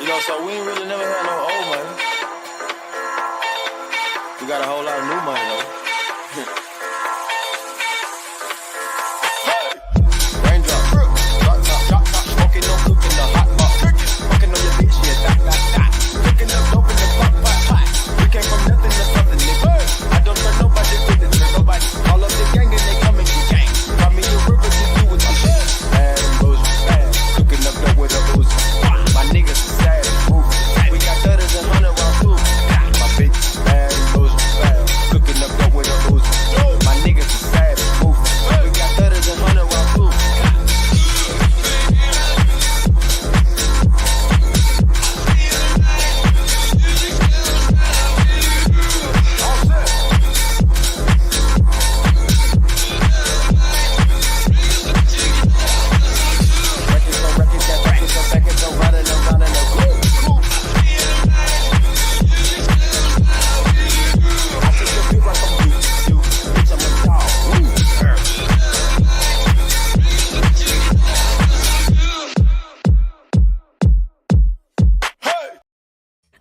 So we ain't really never had no old money. We got a whole lot of new money though. Raindrop, drop top, smoking, no cooking, the hot pot, fucking on your bitch, yeah, that. Cooking up dope in the pot. We came from nothing to something, nigga. I don't know nobody with the trick, nobody. All of the gang and they coming to gang. Got me a river to do with the shit. Bad and boozy, bad. Cooking up dope with a boozy. My niggas are sad and moving. We got 30s and 100 round too. My bitch is bad and boozy, bad. Cooking up dope with a boozy. My niggas are sad and moving. We got 30s and 100 round too.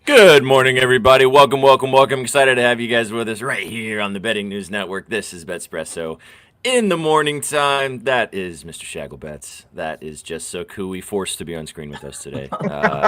Good morning, everybody. Welcome. Excited to have you guys with us right here on the Betting News Network. This is Betspresso in the morning time. That is Mr. Shagglebets. That is just so cooey, forced to be on screen with us today.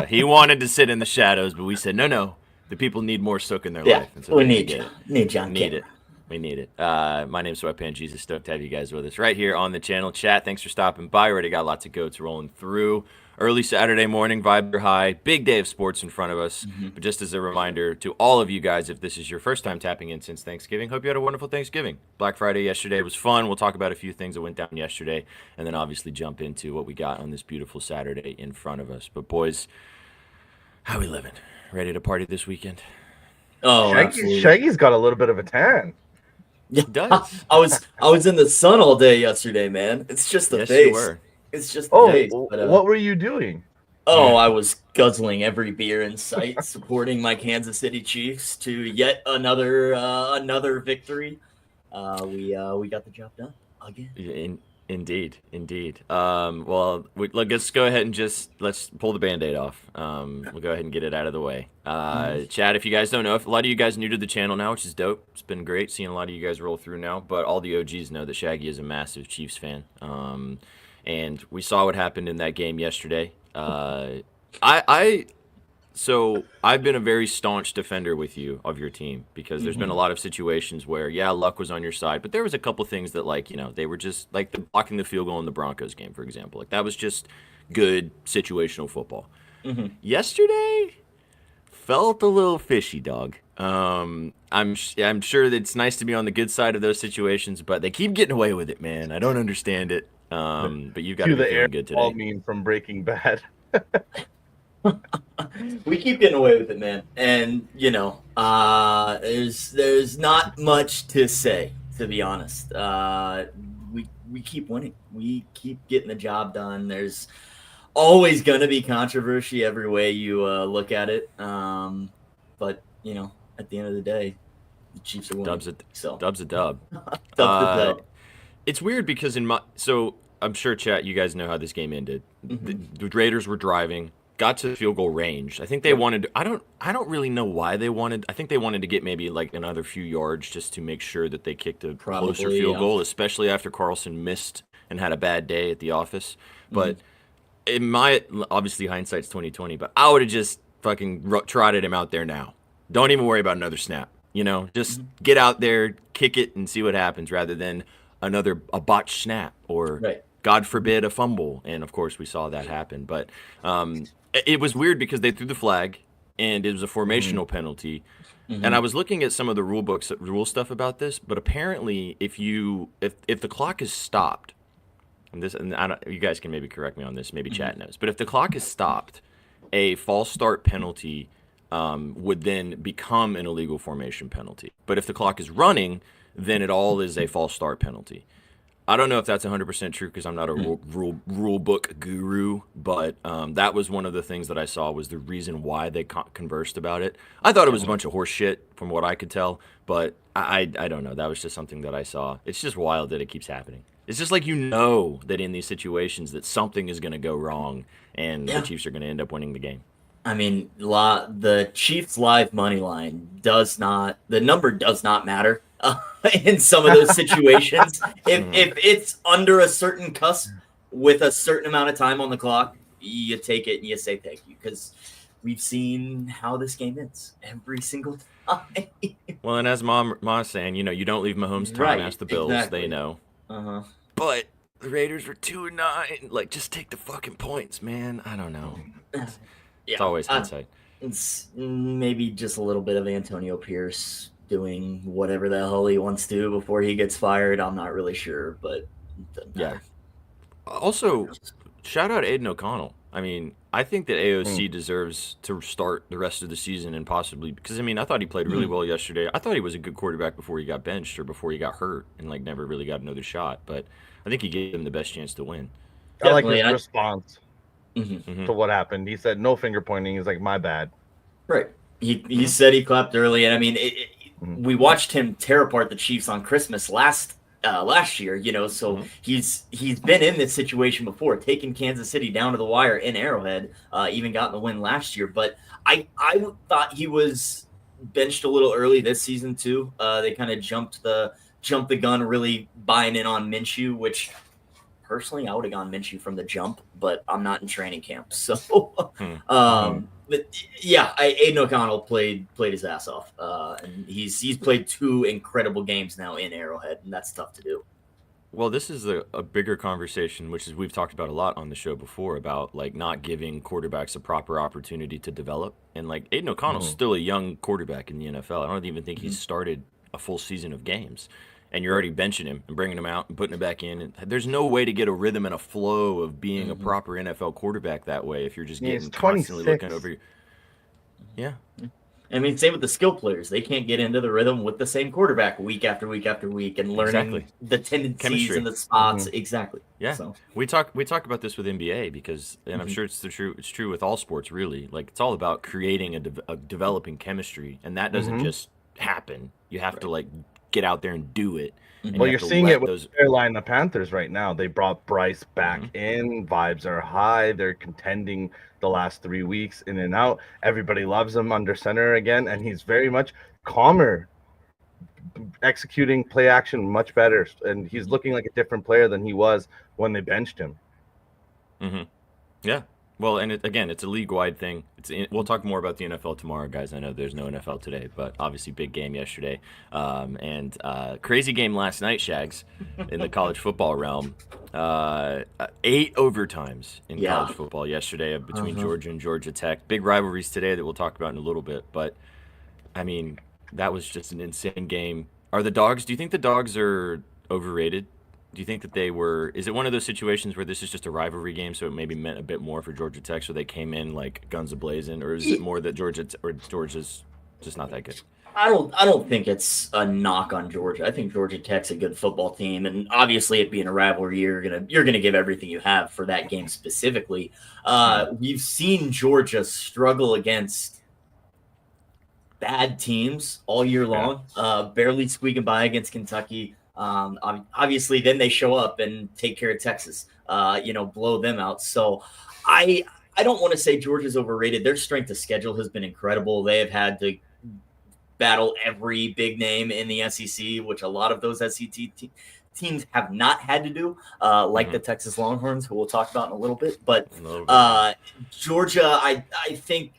He wanted to sit in the shadows, but we said, no. The people need more soak in their life. And so we need you. Need John. Need it. We need it. My name's Sweatpants Jesus. Stoked to have you guys with us right here on the channel. Chat, thanks for stopping by. Already got lots of goats rolling through. Early Saturday morning, vibes are high. Big day of sports in front of us. But just as a reminder to all of you guys, if this is your first time tapping in since Thanksgiving, hope you had a wonderful Thanksgiving. Black Friday yesterday was fun. We'll talk about a few things that went down yesterday, and then obviously jump into what we got on this beautiful Saturday in front of us. But boys, how we living? Ready to party this weekend? Oh, Shaggy's got a little bit of a tan. Yeah, it does. I was in the sun all day yesterday, man. It's just the Yes, face. you were. It's just the face. But, what were you doing? Oh, I was guzzling every beer in sight, supporting my Kansas City Chiefs to yet another victory. We got the job done again. Indeed. Well, let's go ahead and let's pull the Band-Aid off. We'll go ahead and get it out of the way. Chad, if you guys don't know, if a lot of you guys new to the channel now, which is dope. It's been great seeing a lot of you guys roll through now, but all the OGs know that Shaggy is a massive Chiefs fan. And we saw what happened in that game yesterday. So I've been a very staunch defender with you of your team because there's been a lot of situations where, luck was on your side, but there was a couple things that they were just like blocking the field goal in the Broncos game, for example. Like that was just good situational football. Yesterday felt a little fishy, dog. I'm sure that it's nice to be on the good side of those situations, but they keep getting away with it, man. I don't understand it. But you've got to be feeling good today. Meme from Breaking Bad. We keep getting away with it, man. And there's not much to say, to be honest. We keep winning. We keep getting the job done. There's always going to be controversy every way you look at it. But at the end of the day, the Chiefs are winning. Dub's a dub. Dub's a dub. It's weird because I'm sure, chat, you guys know how this game ended. The Raiders were driving, got to field goal range. I think they wanted. I don't really know why they wanted. I think they wanted to get maybe like another few yards just to make sure that they kicked a closer field goal, especially after Carlson missed and had a bad day at the office. But obviously hindsight's 20/20. But I would have just fucking trotted him out there now. Don't even worry about another snap. Just get out there, kick it, and see what happens, rather than a botched snap or, God forbid, a fumble. And, of course, we saw that happen. But it was weird because they threw the flag, and it was a formational penalty. And I was looking at some of the rule stuff about this, but apparently if the clock is stopped, you guys can maybe correct me on this, maybe chat knows, but if the clock is stopped, a false start penalty would then become an illegal formation penalty. But if the clock is running, then it all is a false start penalty. I don't know if that's 100% true because I'm not a rule book guru, but that was one of the things that I saw was the reason why they conversed about it. I thought it was a bunch of horse shit from what I could tell, but I don't know. That was just something that I saw. It's just wild that it keeps happening. It's just like that in these situations that something is going to go wrong and the Chiefs are going to end up winning the game. I mean, the Chiefs live money line the number does not matter in some of those situations. If it's under a certain cusp with a certain amount of time on the clock, you take it and you say thank you, because we've seen how this game ends every single time. Well, and as Mom's saying, you don't leave Mahomes time. Right, Ask the Bills; exactly. they know. Uh-huh. But the Raiders were 2-9. Like, just take the fucking points, man. I don't know. It's always hindsight. It's maybe just a little bit of Antonio Pierce doing whatever the hell he wants to before he gets fired. I'm not really sure, but yeah. Also, shout out Aiden O'Connell. I mean, I think that AOC deserves to start the rest of the season, and possibly because, I mean, I thought he played really well yesterday. I thought he was a good quarterback before he got benched or before he got hurt and like never really got another shot. But I think he gave him the best chance to win. I like his response to what happened. He said no finger pointing. He's like, my bad. Right. He said he clapped early, and I mean, we watched him tear apart the Chiefs on Christmas last year, so he's been in this situation before, taking Kansas City down to the wire in Arrowhead, even gotten the win last year. But I thought he was benched a little early this season too. They kind of jumped the gun, really buying in on Minshew, which personally I would have gone Minshew from the jump, but I'm not in training camp, so but yeah, Aiden O'Connell played his ass off, and he's played 2 incredible games now in Arrowhead, and that's tough to do. Well, this is a bigger conversation, which is we've talked about a lot on the show before, about like not giving quarterbacks a proper opportunity to develop. And like Aiden O'Connell's still a young quarterback in the NFL. I don't even think he's started a full season of games. And you're already benching him and bringing him out and putting him back in. And there's no way to get a rhythm and a flow of being a proper NFL quarterback that way if you're just getting constantly looking over your... Yeah. I mean, same with the skill players. They can't get into the rhythm with the same quarterback week after week after week and learning the tendencies Chemistry. and the spots. Exactly. Yeah. So. We talk about this with NBA because, and I'm sure it's true with all sports really. Like, it's all about creating a developing chemistry, and that doesn't just happen. You have to like get out there and do it. And Well, you're seeing it with Carolina Panthers right now. They brought Bryce back in. Vibes are high. They're contending the last 3 weeks in and out. Everybody loves him under center again, and he's very much calmer, executing play action much better, and he's looking like a different player than he was when they benched him. Yeah. Well, and it's a league-wide thing. We'll talk more about the NFL tomorrow, guys. I know there's no NFL today, but obviously big game yesterday. And crazy game last night, Shags, in the college football realm. 8 overtimes in college football yesterday between Georgia and Georgia Tech. Big rivalries today that we'll talk about in a little bit. But, I mean, that was just an insane game. Do you think the Dogs are overrated? Do you think that is it one of those situations where this is just a rivalry game, so it maybe meant a bit more for Georgia Tech, so they came in like guns a-blazing, or is it more that Georgia's just not that good? I don't think it's a knock on Georgia. I think Georgia Tech's a good football team, and obviously it being a rivalry, you're gonna give everything you have for that game specifically. We've seen Georgia struggle against bad teams all year long, barely squeaking by against Kentucky. Obviously, then they show up and take care of Texas, blow them out. So I don't want to say Georgia's overrated. Their strength of schedule has been incredible. They have had to battle every big name in the SEC, which a lot of those SEC teams have not had to do, like the Texas Longhorns, who we'll talk about in a little bit. But Georgia, I think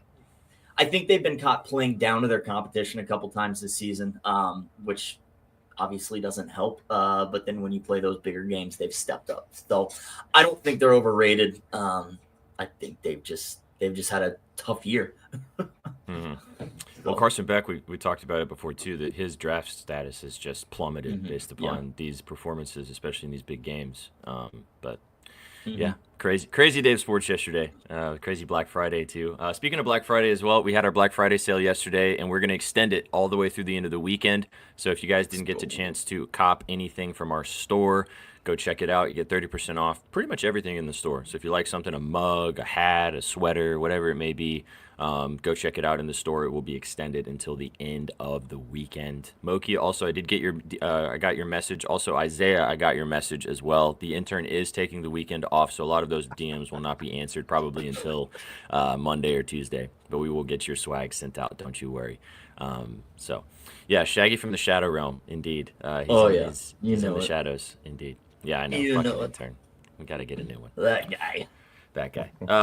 they've been caught playing down to their competition a couple times this season, which obviously doesn't help. But then when you play those bigger games, they've stepped up. So I don't think they're overrated. I think they've just had a tough year. Well, Carson Beck, we talked about it before too, that his draft status has just plummeted based upon these performances, especially in these big games. But yeah, crazy day of sports yesterday. Crazy Black Friday too. Speaking of Black Friday as well, we had our Black Friday sale yesterday, and we're going to extend it all the way through the end of the weekend. So if you guys didn't get the chance to cop anything from our store, go check it out. You get 30% off pretty much everything in the store. So if you like something, a mug, a hat, a sweater, whatever it may be, go check it out in the store. It will be extended until the end of the weekend. Moki, also, I got your message. Also, Isaiah, I got your message as well. The intern is taking the weekend off, so a lot of of those DMs will not be answered probably until Monday or Tuesday. But we will get your swag sent out. Don't you worry. So, yeah, Shaggy from the Shadow Realm, indeed. He's in the shadows, indeed. Yeah, I know. Fucking intern. We got to get a new one. That guy.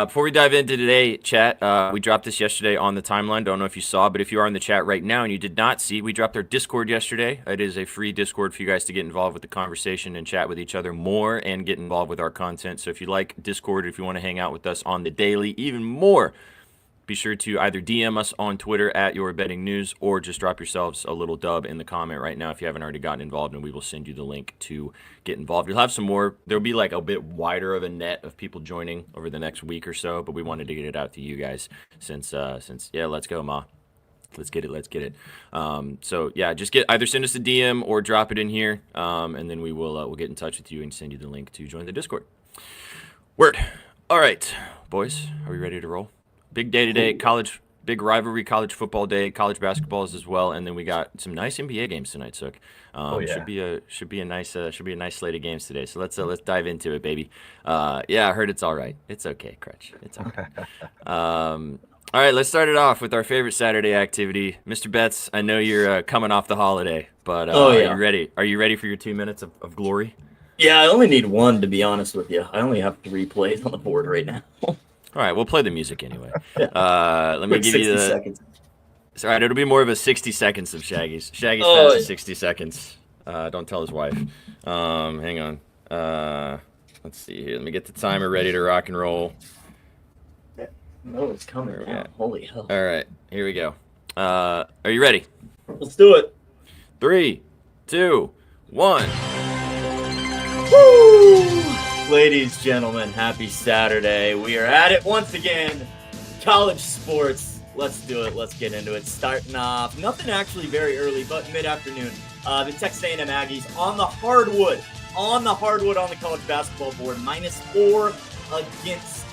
Before we dive into today, chat, we dropped this yesterday on the timeline. Don't know if you saw, but if you are in the chat right now and you did not see, we dropped our Discord yesterday. It is a free Discord for you guys to get involved with the conversation and chat with each other more and get involved with our content. So if you like Discord, if you want to hang out with us on the daily, even more, be sure to either DM us on Twitter at Your Betting News or just drop yourselves a little dub in the comment right now if you haven't already gotten involved, and we will send you the link to get involved. You'll have some more. There'll be like a bit wider of a net of people joining over the next week or so, but we wanted to get it out to you guys since let's go, Ma. Let's get it. So yeah, just either send us a DM or drop it in here, and then we'll get in touch with you and send you the link to join the Discord. Word. All right, boys, are we ready to roll? Big day today, big rivalry, college football day, college basketballs as well, and then we got some nice NBA games tonight. So, should be a nice slate of games today. So let's dive into it, baby. Yeah, I heard it's all right. It's okay, Crutch. It's okay. All right, let's start it off with our favorite Saturday activity, Mr. Betts. I know you're coming off the holiday, but are you ready? Are you ready for your 2 minutes of glory? Yeah, I only need one, to be honest with you. I only have 3 plays on the board right now. All right, we'll play the music anyway. Let me give you the 60 seconds. It's all right, it'll be more of a 60 seconds of Shaggy's. Shaggy's past 60 seconds. Don't tell his wife. Hang on. Let's see here. Let me get the timer ready to rock and roll. No, it's coming now. Holy hell. All right, here we go. Are you ready? Let's do it. 3, 2, 1. Woo! Ladies, gentlemen, happy Saturday. We are at it once again. College sports. Let's do it. Let's get into it. Starting off, nothing actually very early, but mid-afternoon. The Texas A&M Aggies on the hardwood on the college basketball board. -4 against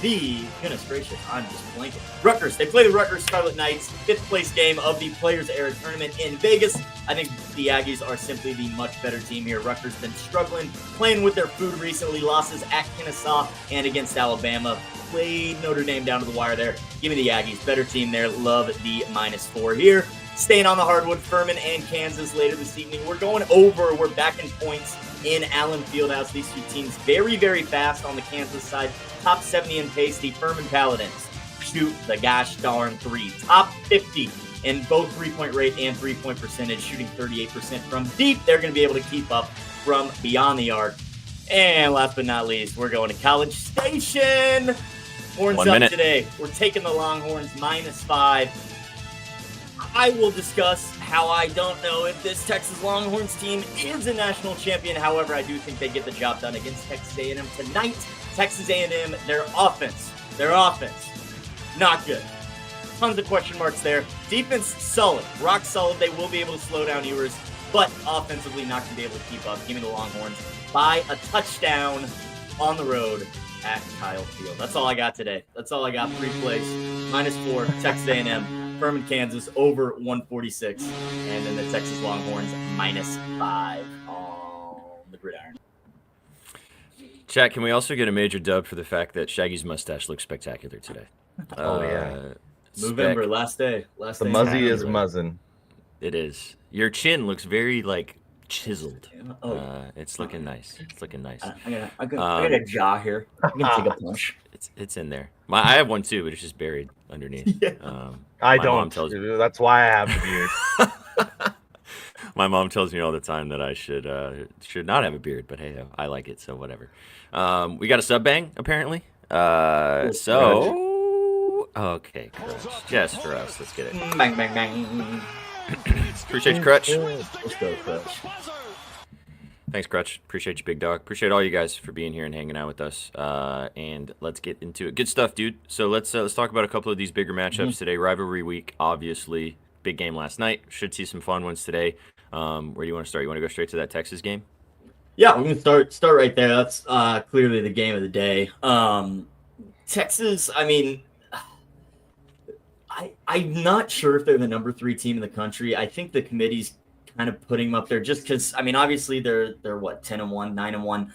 the, goodness gracious, I'm just blanking. Rutgers. They play the Rutgers Scarlet Knights, 5th place game of the Players Era Tournament in Vegas. I think the Aggies are simply the much better team here. Rutgers been struggling, playing with their food recently. Losses at Kennesaw and against Alabama. Played Notre Dame down to the wire there. Give me the Aggies. Better team there. Love the -4 here. Staying on the hardwood, Furman and Kansas later this evening. We're going over. We're back in points in Allen Fieldhouse. These two teams very, very fast on the Kansas side. Top 70 in pace. The Furman Paladins shoot the gosh darn three. Top 50 in both three-point rate and three-point percentage, shooting 38% from deep. They're going to be able to keep up from beyond the arc. And last but not least, we're going to College Station. Horns up today. We're taking the Longhorns -5. I will discuss how I don't know if this Texas Longhorns team is a national champion. However, I do think they get the job done against Texas A&M tonight. Texas A&M, their offense, not good. Tons of question marks there. Defense, solid, rock solid. They will be able to slow down Ewers, but offensively not going to be able to keep up. Give me the Longhorns by a touchdown on the road at Kyle Field. That's all I got today. That's all I got. 3 plays, -4, Texas A&M. Furman, Kansas, over 146. And then the Texas Longhorns, -5 on the gridiron. Chat, can we also get a major dub for the fact that Shaggy's mustache looks spectacular today? November, last day. The muzzy is muzzin'. It is. Your chin looks very, chiseled. It's looking nice. I got a jaw here. I'm going to take a punch. It's in there. I have one too, but it's just buried underneath. Yeah. I don't. That's why I have the beard. My mom tells me all the time that I should not have a beard, but hey, I like it, so whatever. We got a sub bang apparently. Okay, Crutch. Just for us. Let's get it. Bang, bang, bang. Appreciate you, Crutch. Let's go, Crutch. Thanks, Crutch. Appreciate you, big dog. Appreciate all you guys for being here and hanging out with us. And let's get into it. Good stuff, dude. So let's talk about a couple of these bigger matchups today. Rivalry week, obviously. Big game last night. Should see some fun ones today. Where do you want to start? You want to go straight to that Texas game? Yeah, we're going to start right there. That's clearly the game of the day. Texas, I mean, I'm not sure if they're the number 3 team in the country. I think the committee's kind of putting them up there just because, I mean, obviously they're what, 10-1, 9-1.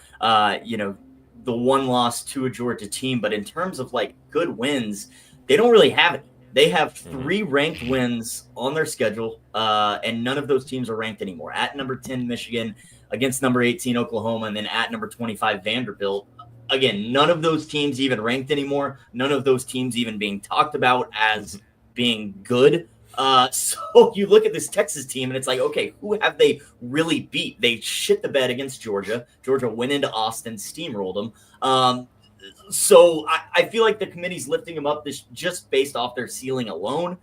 the one loss to a Georgia team, but in terms of like good wins, they don't really have any. They have 3 ranked wins on their schedule, and none of those teams are ranked anymore. At number 10, Michigan, against number 18, Oklahoma, and then at number 25, Vanderbilt. Again, none of those teams even ranked anymore. None of those teams even being talked about as being good. So you look at this Texas team, and it's like, okay, who have they really beat? They shit the bed against Georgia. Georgia went into Austin, steamrolled them. So I feel like the committee's lifting them up this just based off their ceiling alone.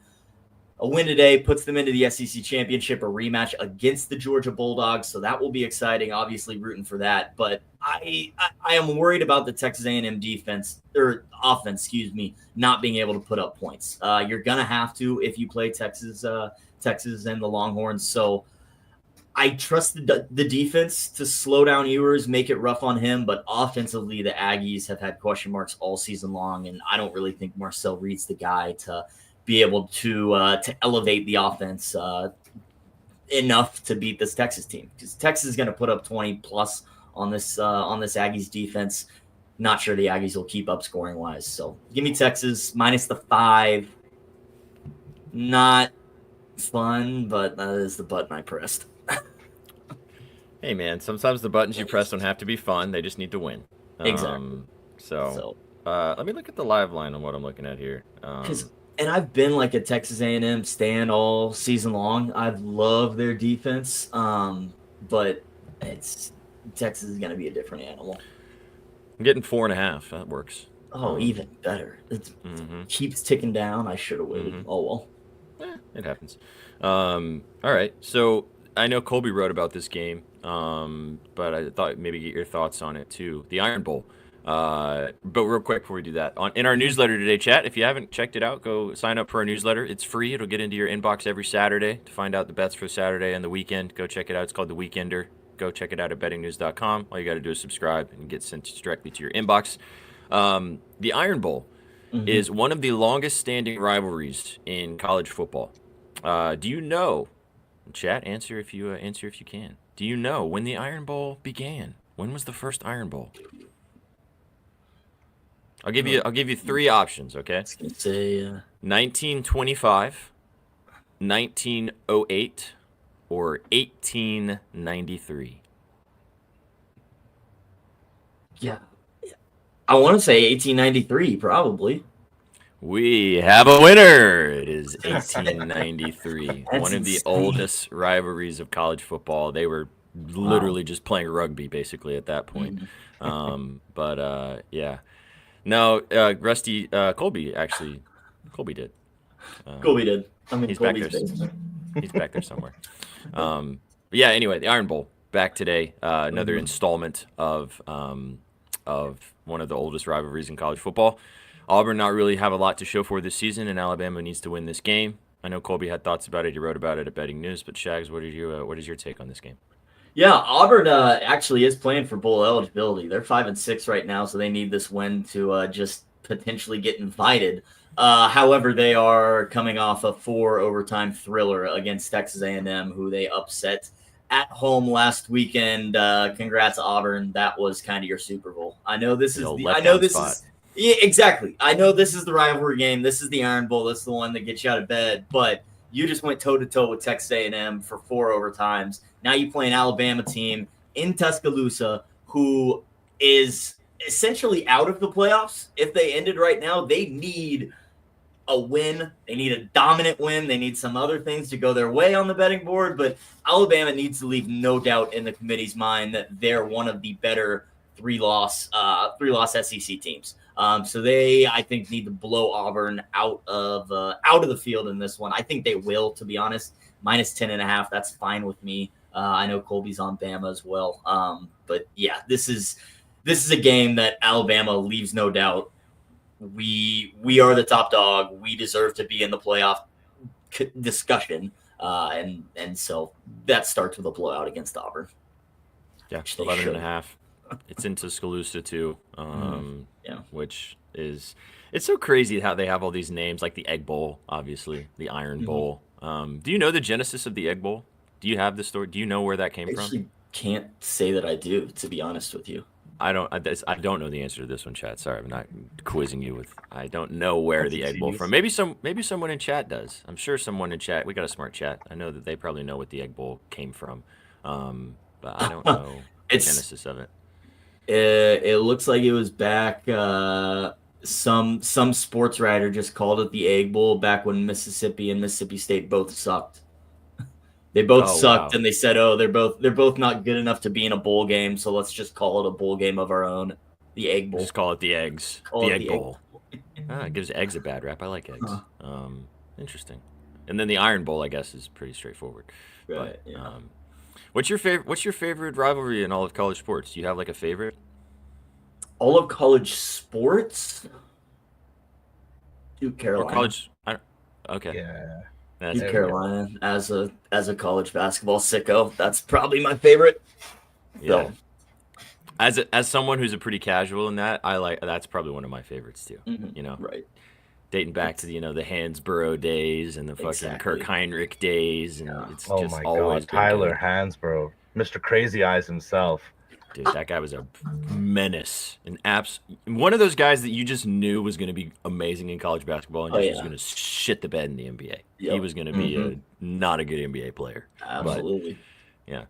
A win today puts them into the SEC championship, a rematch against the Georgia Bulldogs. So that will be exciting. Obviously rooting for that. But I am worried about the Texas A&M defense or offense, not being able to put up points. You're going to have to if you play Texas and the Longhorns. So I trust the defense to slow down Ewers, make it rough on him. But offensively, the Aggies have had question marks all season long. And I don't really think Marcel Reed's the guy to be able to elevate the offense enough to beat this Texas team, because Texas is going to put up 20 plus on this Aggies defense. Not sure the Aggies will keep up scoring wise. So give me Texas minus the 5. Not fun, but that is the button I pressed. Hey man, sometimes the buttons you press don't have to be fun; they just need to win. Exactly. So let me look at the live line on what I'm looking at here. And I've been like a Texas A&M stan all season long. I've loved their defense, but Texas is going to be a different animal. I'm getting 4.5. That works. Oh, even better. It keeps ticking down. I should have waited. Oh, well. It happens. All right. So I know Colby wrote about this game, but I thought maybe get your thoughts on it too. The Iron Bowl. But real quick before we do that, in our newsletter today, chat, if you haven't checked it out, go sign up for our newsletter. It's free. It'll get into your inbox every Saturday to find out the bets for Saturday and the weekend. Go check it out. It's called The Weekender. Go check it out at bettingnews.com. All you got to do is subscribe and get sent directly to your inbox. The Iron Bowl is one of the longest standing rivalries in college football. Do you know, chat, answer if you can. Do you know when the Iron Bowl began? When was the first Iron Bowl? I'll give you 3 options, okay? I was gonna say 1925, 1908, or 1893. Yeah. I want to say 1893, probably. We have a winner. It is 1893. One of the oldest rivalries of college football. They were literally just playing rugby, basically, at that point. Yeah. No, Rusty, Colby did. Colby did. I mean, he's back there. He's back there somewhere. Yeah. Anyway, the Iron Bowl back today. Another installment of one of the oldest rivalries in college football. Auburn not really have a lot to show for this season, and Alabama needs to win this game. I know Colby had thoughts about it. He wrote about it at Betting News. But Shags, what is your take on this game? Yeah, Auburn actually is playing for bowl eligibility. They're 5-6 right now, so they need this win to just potentially get invited. However, they are coming off a 4 overtime thriller against Texas A&M, who they upset at home last weekend. Congrats, Auburn. That was kind of your Super Bowl. I know this is yeah, exactly. I know this is the rivalry game. This is the Iron Bowl. This is the one that gets you out of bed. But you just went toe-to-toe with Texas A&M for 4 overtimes. Now you play an Alabama team in Tuscaloosa who is essentially out of the playoffs. If they ended right now, they need a win. They need a dominant win. They need some other things to go their way on the betting board. But Alabama needs to leave no doubt in the committee's mind that they're one of the better three-loss SEC teams. So they, I think, need to blow Auburn out of the field in this one. I think they will, to be honest. Minus 10.5, that's fine with me. I know Colby's on Bama as well. But yeah, this is a game that Alabama leaves no doubt. We are the top dog. We deserve to be in the playoff discussion. And so that starts with a blowout against Auburn. Yeah, 11.5. It's in Tuscaloosa too, which is it's so crazy how they have all these names like the Egg Bowl, obviously the Iron Bowl. Do you know the genesis of the Egg Bowl? Do you have the story? Do you know where that came from? I actually can't say that I do, to be honest with you. I don't know the answer to this one, chat. Sorry, I'm not quizzing you with. I don't know where the Egg Bowl SECs. from. Maybe someone in chat does. I'm sure someone in chat. We got a smart chat. I know that they probably know what the Egg Bowl came from. But I don't know the genesis of it. It looks like it was back. Some sports writer just called it the Egg Bowl back when Mississippi and Mississippi State both sucked. They both sucked, wow. and they said, "Oh, they're both not good enough to be in a bowl game, so let's just call it a bowl game of our own." The Egg Bowl. Just call it the eggs. Call The it Egg the Bowl. It gives eggs a bad rap. I like eggs. Huh. Interesting. And then the Iron Bowl, I guess, is pretty straightforward. Right. But, Yeah. what's your favorite rivalry in all of college sports? Do you have like a favorite? All of college sports. Duke Carolina. Or college? Okay. Yeah. That's Duke fair. Carolina as a college basketball sicko. That's probably my favorite. Yeah. So, As someone who's a pretty casual in that, that's probably one of my favorites too. You know, right. dating back to the Hansborough days and the fucking Exactly. Kirk Heinrich days, and it's Oh just my always God, been Tyler good. Hansborough, Mr. Crazy Eyes himself. Dude, that guy was a menace, one of those guys that you just knew was going to be amazing in college basketball and Oh, just yeah. was going to shit the bed in the NBA. He Yep. was going to be not a good NBA player. Absolutely. Yeah,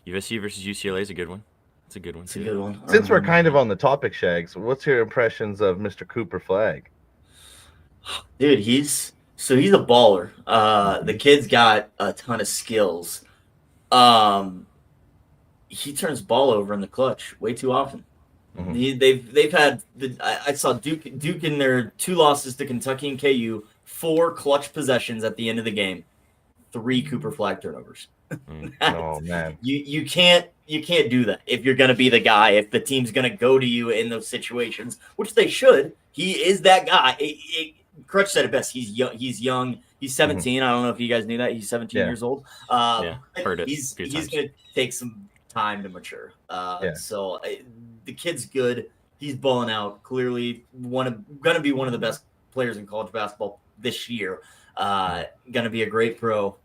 USC versus UCLA is a good one. It's a good one. It's a good one. Since we're kind of on the topic, Shags, what's your impressions of Mr. Cooper Flagg? Dude, he's a baller. The kid's got a ton of skills. He turns ball over in the clutch way too often. Mhm. They've had I saw Duke in their 2 losses to Kentucky and KU, 4 clutch possessions at the end of the game, 3 Cooper Flagg turnovers. Oh man, You can't do that if you're gonna be the guy. If the team's gonna go to you in those situations, which they should, he is that guy. Crutch said it best. He's young. He's 17. I don't know if you guys knew that. He's 17 Yeah. years old. Yeah, heard it He's a few times. gonna take some time to mature. Yeah. So the kid's good. He's balling out. Clearly, gonna be one of the best players in college basketball this year. Gonna be a great pro.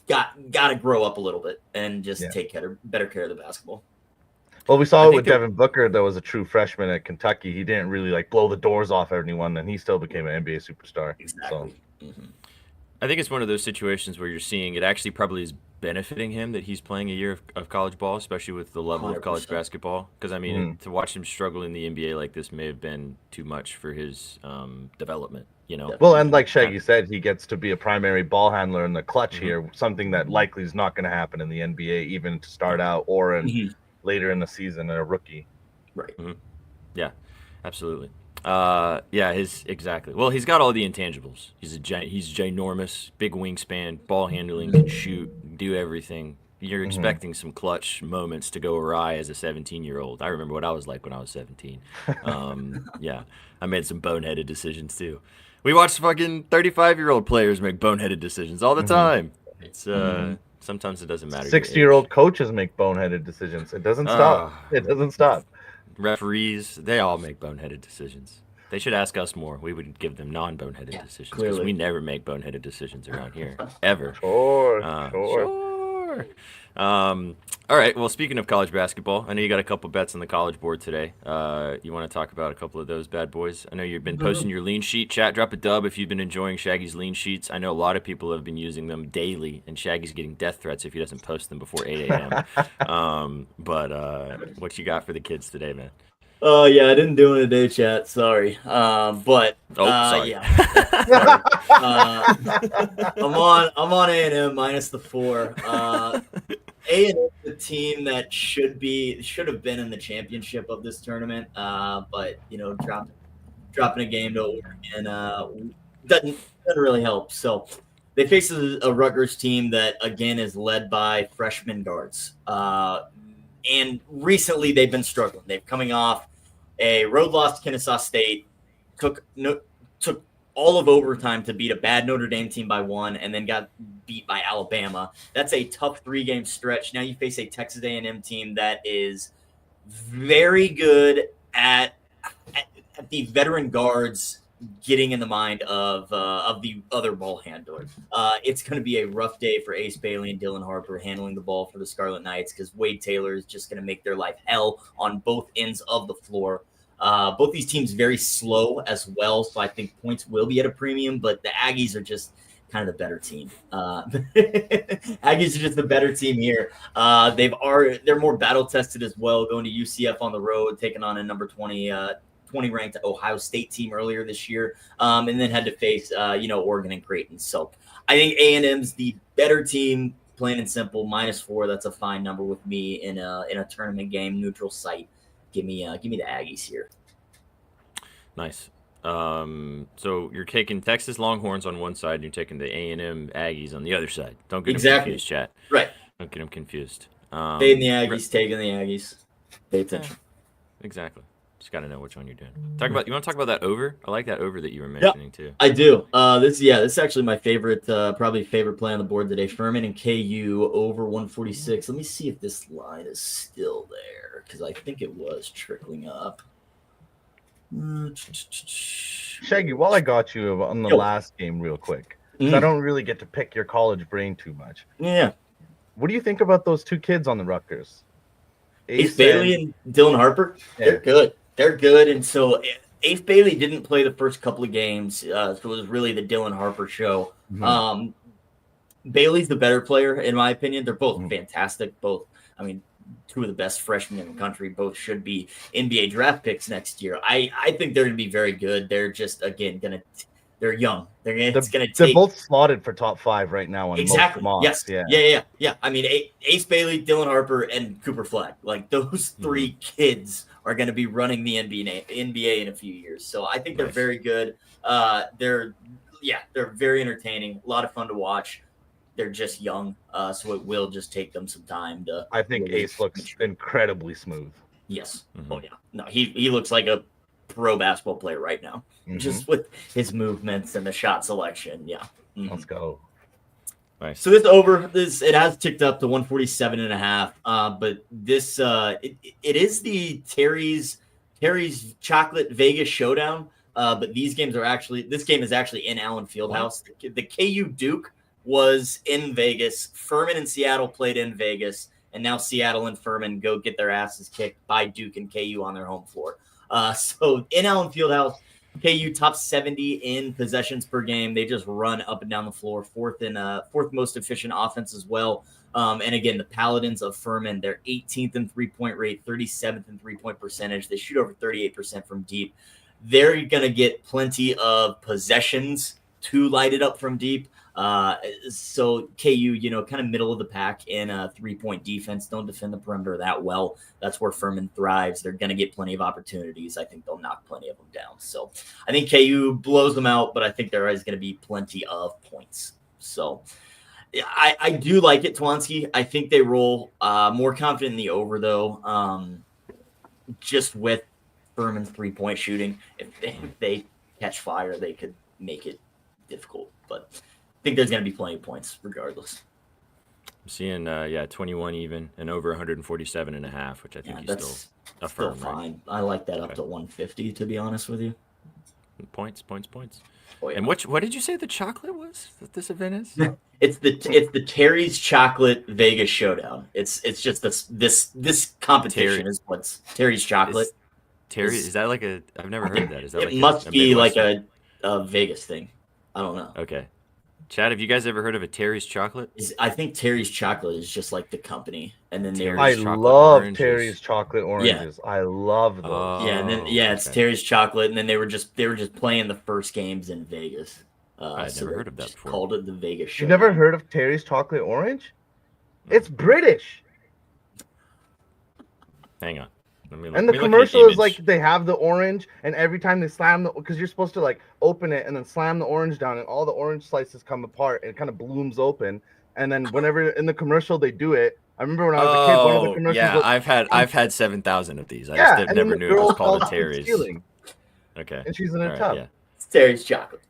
Got to grow up a little bit and just take better care of the basketball. well, we I saw it think with Devin Booker. That was a true freshman at Kentucky. He didn't really like blow the doors off anyone, and he still became an NBA superstar. Exactly. I think it's one of those situations where you're seeing it actually probably is benefiting him that he's playing a year of college ball, especially with the level of college 100%. basketball. Because, I mean, to watch him struggle in the NBA like this may have been too much for his development, you know? Well, and like Shaggy said, he gets to be a primary ball handler in the clutch here, something that likely is not going to happen in the NBA, even to start out or later in the season in a rookie. Right. Yeah, absolutely. Exactly. Well, he's got all the intangibles. He's ginormous, big wingspan, ball handling, can shoot, do everything. You're expecting some clutch moments to go awry as a 17-year-old. I remember what I was like when I was 17. I made some boneheaded decisions too. We watch fucking 35-year-old players make boneheaded decisions all the time. It's sometimes it doesn't matter. 60-year-old coaches make boneheaded decisions. It doesn't stop. It doesn't stop. Referees, they all make boneheaded decisions. They should ask us more. We would give them non-boneheaded decisions because clearly. we never make boneheaded decisions around here, ever. Sure. All right. Well, speaking of college basketball, I know you got a couple bets on the college board today. You want to talk about a couple of those bad boys? I know you've been posting your lean sheet. Chat, drop a dub if you've been enjoying Shaggy's lean sheets. I know a lot of people have been using them daily, and Shaggy's getting death threats if he doesn't post them before 8 a.m. But what you got for the kids today, man? Oh yeah, I didn't do it today, chat. Sorry. Sorry. Yeah. Sorry. I'm on A&M minus the 4. A&M is the team that should have been in the championship of this tournament, but dropping a game to Oregon doesn't really help. So they face a Rutgers team that again is led by freshman guards. And recently they've been struggling. They're coming off a road loss to Kennesaw State, took all of overtime to beat a bad Notre Dame team by 1, and then got beat by Alabama. That's a tough 3-game stretch. Now you face a Texas A&M team that is very good at the veteran guards getting in the mind of the other ball handler. It's going to be a rough day for Ace Bailey and Dylan Harper handling the ball for the Scarlet Knights because Wade Taylor is just going to make their life hell on both ends of the floor. Both these teams very slow as well, so I think points will be at a premium, but the Aggies are just kind of the better team. Aggies are just the better team here. They're more battle tested as well, going to UCF on the road, taking on a number 20 ranked Ohio State team earlier this year, and then had to face Oregon and Creighton. So I think A&M's the better team, plain and simple. -4, that's a fine number with me in a tournament game, neutral site. Give me the Aggies here. Nice. So you're taking Texas Longhorns on one side, and you're taking the A&M Aggies on the other side. Don't get them confused, chat. Right. Don't get them confused. Fading the Aggies, taking the Aggies. Pay attention. Exactly. Just got to know which one you're doing. You want to talk about that over? I like that over that you were mentioning too. I do. This is actually my favorite, probably favorite play on the board today. Furman and KU over 146. Let me see if this line is still there because I think it was trickling up. Shaggy, while I got you on the last game real quick, I don't really get to pick your college brain too much. Yeah. What do you think about those two kids on the Rutgers? Ace Bailey and Dylan Harper? Yeah. They're good. They're good. And so Ace Bailey didn't play the first couple of games, so it was really the Dylan Harper show. Mm-hmm. Bailey's the better player, in my opinion. They're both fantastic. Both, two of the best freshmen in the country. Both should be NBA draft picks next year. I think they're going to be very good. They're just, again, they're young. They're both slotted for top 5 right now on most mocks. Yes. Yeah. Ace Bailey, Dylan Harper, and Cooper Flagg. Like those 3 kids are going to be running the NBA in a few years. So I think they're very good. They're very entertaining. A lot of fun to watch. They're just young, so it will just take them some time to. I think Ace looks incredibly smooth. Yes. Mm-hmm. Oh yeah. No, he looks like a pro basketball player right now, just with his movements and the shot selection. Yeah. Mm-hmm. Let's go. Nice. So it has ticked up to 147.5. But this it is the Terry's Chocolate Vegas Showdown. But this game is actually in Allen Fieldhouse. The KU Duke was in Vegas. Furman and Seattle played in Vegas, and now Seattle and Furman go get their asses kicked by Duke and KU on their home floor. So in Allen Fieldhouse, KU top 70 in possessions per game. They just run up and down the floor, fourth most efficient offense as well. And again, the Paladins of Furman, they're 18th in 3-point rate, 37th in 3-point percentage. They shoot over 38% from deep. They're going to get plenty of possessions to light it up from deep. So KU, kind of middle of the pack in a 3-point defense, don't defend the perimeter that well. That's where Furman thrives. They're going to get plenty of opportunities. I think they'll knock plenty of them down. So I think KU blows them out, but I think there is going to be plenty of points. So I do like it, Twansky. I think they roll more confident in the over though. Just with Furman's 3-point shooting, if they catch fire, they could make it difficult, but I think there's going to be plenty of points regardless. I'm seeing 21 even and over 147.5, which I think you still affirm. Still fine. Right? I like that up to 150, to be honest with you. Points. Oh, yeah. And what did you say the chocolate was that this event is? It's the Terry's Chocolate Vegas Showdown. It's just this competition is what's Terry's Chocolate. Is that like I've never heard of that. Is that it must be like a Vegas thing. I don't know. Okay. Chad, have you guys ever heard of a Terry's Chocolate? I think Terry's Chocolate is just like the company, and then I love Terry's Chocolate Oranges. Yeah. I love those. It's Terry's Chocolate, and then they were just playing the first games in Vegas. I've never heard of that before. Called it the Vegas Show. You've never heard of Terry's Chocolate Orange? It's British. Hang on. And the commercial is like they have the orange, and every time they slam because you're supposed to like open it and then slam the orange down, and all the orange slices come apart and it kind of blooms open. And then whenever in the commercial they do it, I remember when I was a kid, one of the commercials. Yeah, I've had 7,000 of these. I just never knew it was called a Terry's. Okay. And she's in a tub. Yeah. It's Terry's Chocolate.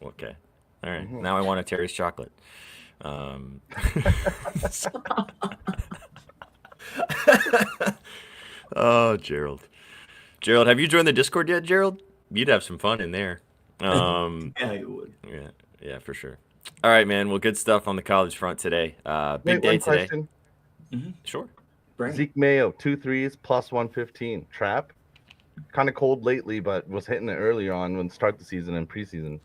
Okay. All right. Mm-hmm. Now I want a Terry's Chocolate. Oh, Gerald, have you joined the Discord yet, Gerald? you'd have some fun in there. Yeah, you would. Yeah, for sure. All right, man. Well, good stuff on the college front today. Big Wait, day one today. question. Sure. Bring it. Zeke Mayo, 2 threes, plus 115. Trap. Kind of cold lately, but was hitting it earlier on when start the season and preseason.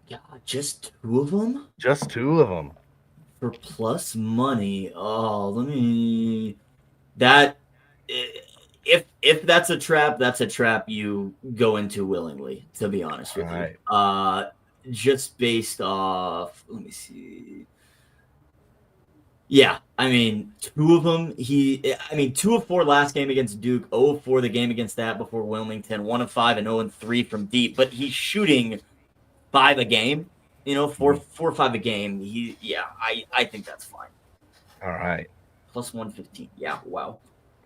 Yeah, just 2 of them Just 2 of them. for plus money. Oh, let me. That if that's a trap, that's a trap you go into willingly. To be honest with All you, right. just based off. Let me see. Yeah, I mean, 2 of them. 2 of 4 last game against Duke, 0 of 4 the game against that before Wilmington, 1 of 5 and 0 and 3 from deep. But he's shooting 5 a game. 4 or 5 a game. I think that's fine. All right. Plus 115. Yeah, wow.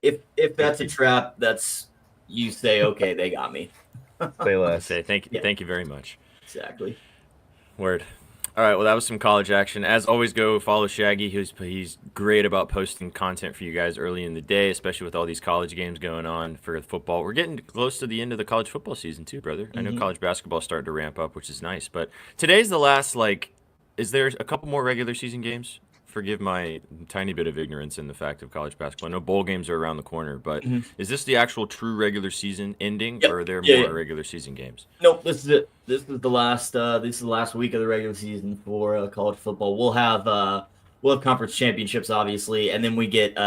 If that's a trap, that's you say, okay, they got me. Say I less. say thank you. Yeah. Thank you very much. Exactly. Word. All right, well, that was some college action. As always, go follow Shaggy. He's great about posting content for you guys early in the day, especially with all these college games going on for football. We're getting close to the end of the college football season too, brother. I know college basketball's starting to ramp up, which is nice. But today's the last, is there a couple more regular season games? Forgive my tiny bit of ignorance in the fact of college basketball. I know bowl games are around the corner, but is this the actual true regular season ending, Yep. or are there Yeah, more yeah. regular season games? Nope, this is it. This is the last. This is the last week of the regular season for college football. We'll have conference championships, obviously, and then we get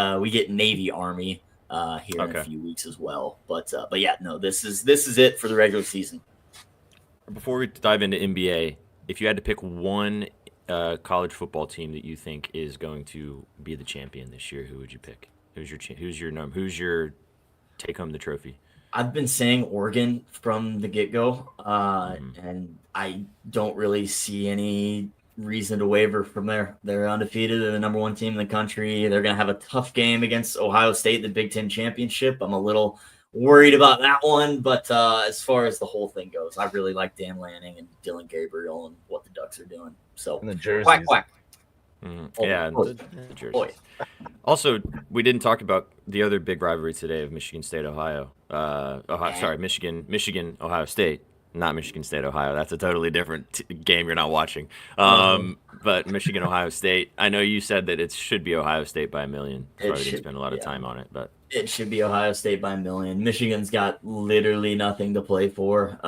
Navy Army here in Okay. a few weeks as well. But yeah, no, this is it for the regular season. Before we dive into NBA, if you had to pick one college football team that you think is going to be the champion this year, who would you pick? Who's your take home the trophy? I've been saying Oregon from the get-go, and I don't really see any reason to waver from there. They're undefeated. They're the number 1 team in the country. They're going to have a tough game against Ohio State in the Big Ten Championship. I'm a little worried about that one, but as far as the whole thing goes, I really like Dan Lanning and Dylan Gabriel and what the Ducks are doing. So, And the jerseys. quack, quack. Yeah, the jerseys. Also, we didn't talk about the other big rivalry today of Michigan State, Ohio. Michigan, Ohio State, not Michigan State, Ohio. That's a totally different game you're not watching. But Michigan, Ohio State. I know you said that it should be Ohio State by 1 million. Probably didn't spend a lot of time on it, but it should be Ohio State by 1 million. Michigan's got literally nothing to play for,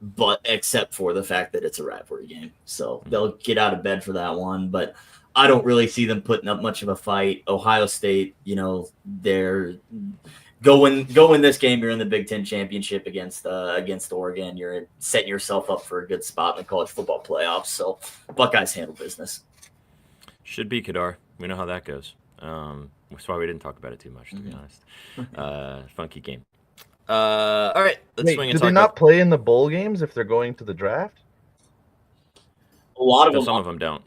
but except for the fact that it's a rivalry game. So they'll get out of bed for that one, but I don't really see them putting up much of a fight. Ohio State, they're going this game. You're in the Big Ten championship against Oregon. You're setting yourself up for a good spot in the college football playoffs. So Buckeyes handle business. should be Kadar. We know how that goes. That's why we didn't talk about it too much, to be honest. Funky game. All right, let's swing Wait, and do talk they not play in the bowl games if they're going to the draft? A lot of No, them. some of them don't.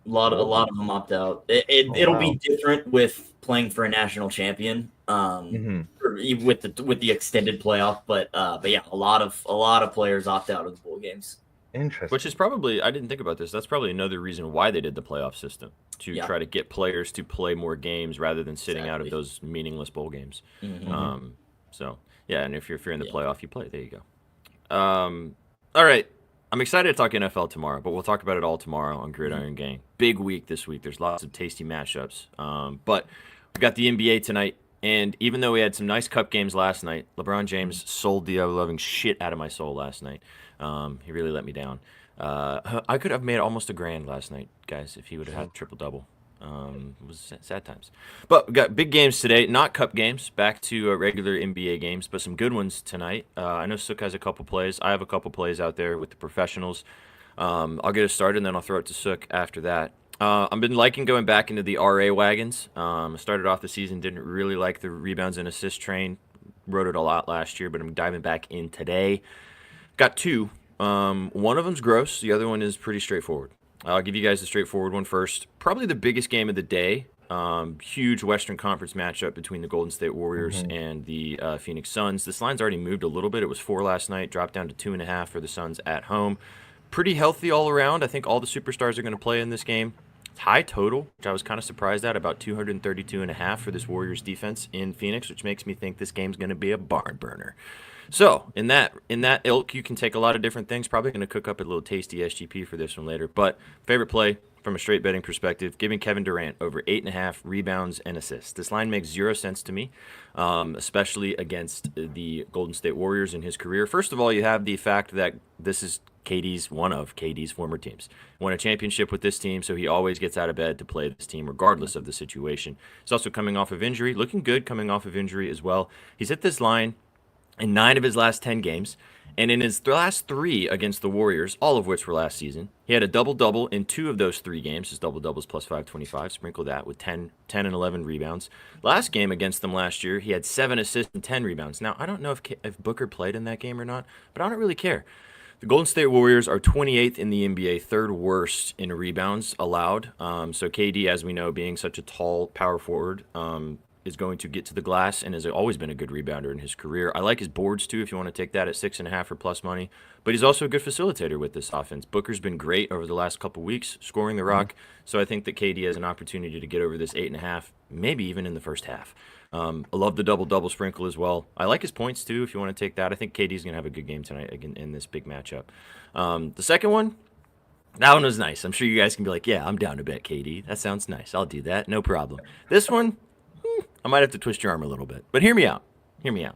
A lot of them opt out. It'll be different with playing for a national champion, with the extended playoff. But yeah, a lot of players opt out of the bowl games. Interesting. Which is probably, I didn't think about this. That's probably another reason why they did the playoff system, to Yeah. try to get players to play more games rather than sitting out of Exactly. those meaningless bowl games. Mm-hmm. So yeah, and if you're in the playoff, you play. There you go. All right. I'm excited to talk NFL tomorrow, but we'll talk about it all tomorrow on Gridiron Gang. Big week this week. There's lots of tasty matchups. But we've got the NBA tonight, and even though we had some nice cup games last night, LeBron James sold the loving shit out of my soul last night. He really let me down. I could have made almost $1,000 last night, guys, if he would have had a triple-double. It was sad times. But we got big games today, not cup games, back to regular NBA games, but some good ones tonight. I know Sook has a couple plays. I have a couple plays out there with the professionals. I'll get us started, and then I'll throw it to Sook after that. I've been liking going back into the RA wagons. I started off the season, didn't really like the rebounds and assist train. Wrote it a lot last year, but I'm diving back in today. Got two. One of them's gross. The other one is pretty straightforward. I'll give you guys the straightforward one first. Probably the biggest game of the day. Huge Western Conference matchup between the Golden State Warriors and the Phoenix Suns. This line's already moved a little bit. It was 4 last night, dropped down to 2.5 for the Suns at home. Pretty healthy all around. I think all the superstars are going to play in this game. High total, which I was kind of surprised at, about 232.5 for this Warriors defense in Phoenix, which makes me think this game's going to be a barn burner. So in that ilk, you can take a lot of different things. Probably going to cook up a little tasty SGP for this one later. But favorite play from a straight betting perspective, giving Kevin Durant over 8.5 rebounds and assists. This line makes 0 sense to me, especially against the Golden State Warriors in his career. First of all, you have the fact that this is one of KD's former teams. Won a championship with this team, so he always gets out of bed to play this team regardless of the situation. He's also coming off of injury, looking good coming off of injury as well. He's hit this line in 9 of his last 10 games, and in his last 3 against the Warriors, all of which were last season, he had a double-double in 2 of those 3 games. His double-doubles plus 525, sprinkle that with 10 and 11 rebounds. Last game against them last year, he had 7 assists and 10 rebounds. Now, I don't know if Booker played in that game or not, but I don't really care. The Golden State Warriors are 28th in the NBA, 3rd worst in rebounds allowed. So KD, as we know, being such a tall power forward, is going to get to the glass and has always been a good rebounder in his career. I like his boards too, if you want to take that at 6.5 for plus money. But he's also a good facilitator with this offense. Booker's been great over the last couple weeks, scoring the rock. So I think that KD has an opportunity to get over this 8.5, maybe even in the first half. I love the double-double sprinkle as well. I like his points too, if you want to take that. I think KD's going to have a good game tonight again in this big matchup. The second one, that one was nice. I'm sure you guys can be like, yeah, I'm down to bet KD. That sounds nice. I'll do that. No problem. This one, I might have to twist your arm a little bit. But hear me out. Hear me out.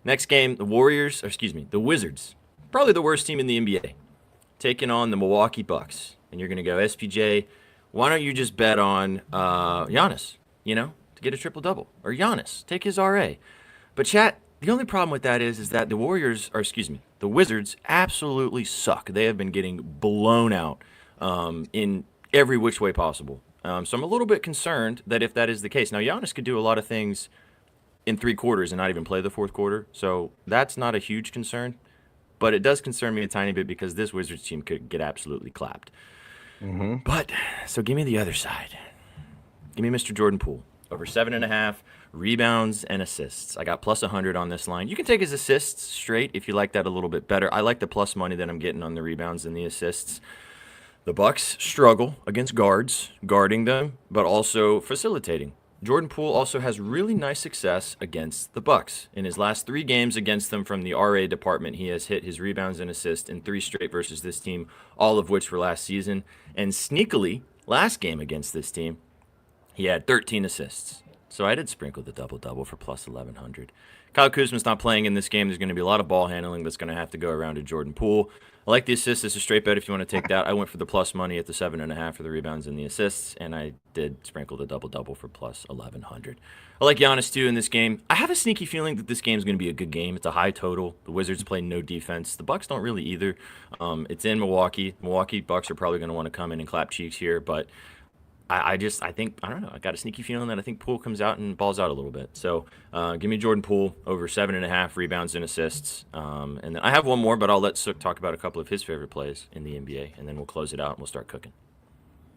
Next game, the Wizards. Probably the worst team in the NBA. Taking on the Milwaukee Bucks. And you're going to go, SPJ, why don't you just bet on Giannis, to get a triple-double? Or Giannis, take his RA. But chat, the only problem with that is that the Wizards absolutely suck. They have been getting blown out in every which way possible. So I'm a little bit concerned that if that is the case. Now, Giannis could do a lot of things in 3 quarters and not even play the 4th quarter. So that's not a huge concern. But it does concern me a tiny bit because this Wizards team could get absolutely clapped. But, so give me the other side. Give me Mr. Jordan Poole. Over 7.5 rebounds and assists. I got plus 100 on this line. You can take his assists straight if you like that a little bit better. I like the plus money that I'm getting on the rebounds and the assists. The Bucks struggle against guards, guarding them, but also facilitating. Jordan Poole also has really nice success against the Bucks. In his last 3 games against them from the RA department, he has hit his rebounds and assists in 3 straight versus this team, all of which were last season. And sneakily, last game against this team, he had 13 assists. So I did sprinkle the double-double for plus 1,100. Kyle Kuzma's not playing in this game. There's going to be a lot of ball handling that's going to have to go around to Jordan Poole. I like the assists. It's a straight bet if you want to take that. I went for the plus money at the 7.5 for the rebounds and the assists, and I did sprinkle the double-double for plus 1,100. I like Giannis, too, in this game. I have a sneaky feeling that this game is going to be a good game. It's a high total. The Wizards play no defense. The Bucks don't really either. It's in Milwaukee. Milwaukee Bucks are probably going to want to come in and clap cheeks here, but I don't know. I got a sneaky feeling that I think Poole comes out and balls out a little bit. So give me Jordan Poole over 7.5 rebounds and assists. And then I have one more, but I'll let Sook talk about a couple of his favorite plays in the NBA, and then we'll close it out and we'll start cooking.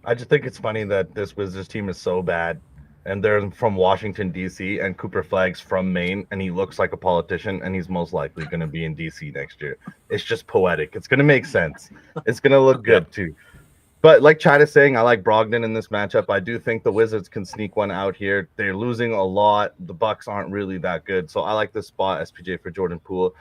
I just think it's funny that this Wizards team is so bad, and they're from Washington, D.C., and Cooper Flagg's from Maine, and he looks like a politician, and he's most likely going to be in D.C. next year. It's just poetic. It's going to make sense. It's going to look good, too. But like Chad is saying, I like Brogdon in this matchup. I do think the Wizards can sneak one out here. They're losing a lot. The Bucks aren't really that good. So I like this spot, SPJ, for Jordan Poole.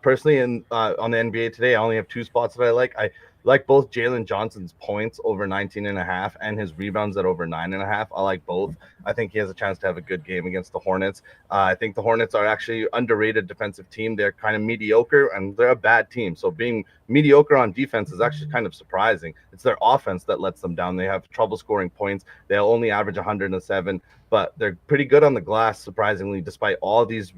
Personally, on the NBA today, I only have 2 spots that I like. I like both Jalen Johnson's points over 19.5 and his rebounds at over 9.5. I like both. I think he has a chance to have a good game against the Hornets. I think the Hornets are actually underrated defensive team. They're kind of mediocre, and they're a bad team. So being mediocre on defense is actually kind of surprising. It's their offense that lets them down. They have trouble scoring points. They'll only average 107, but they're pretty good on the glass, surprisingly, despite all these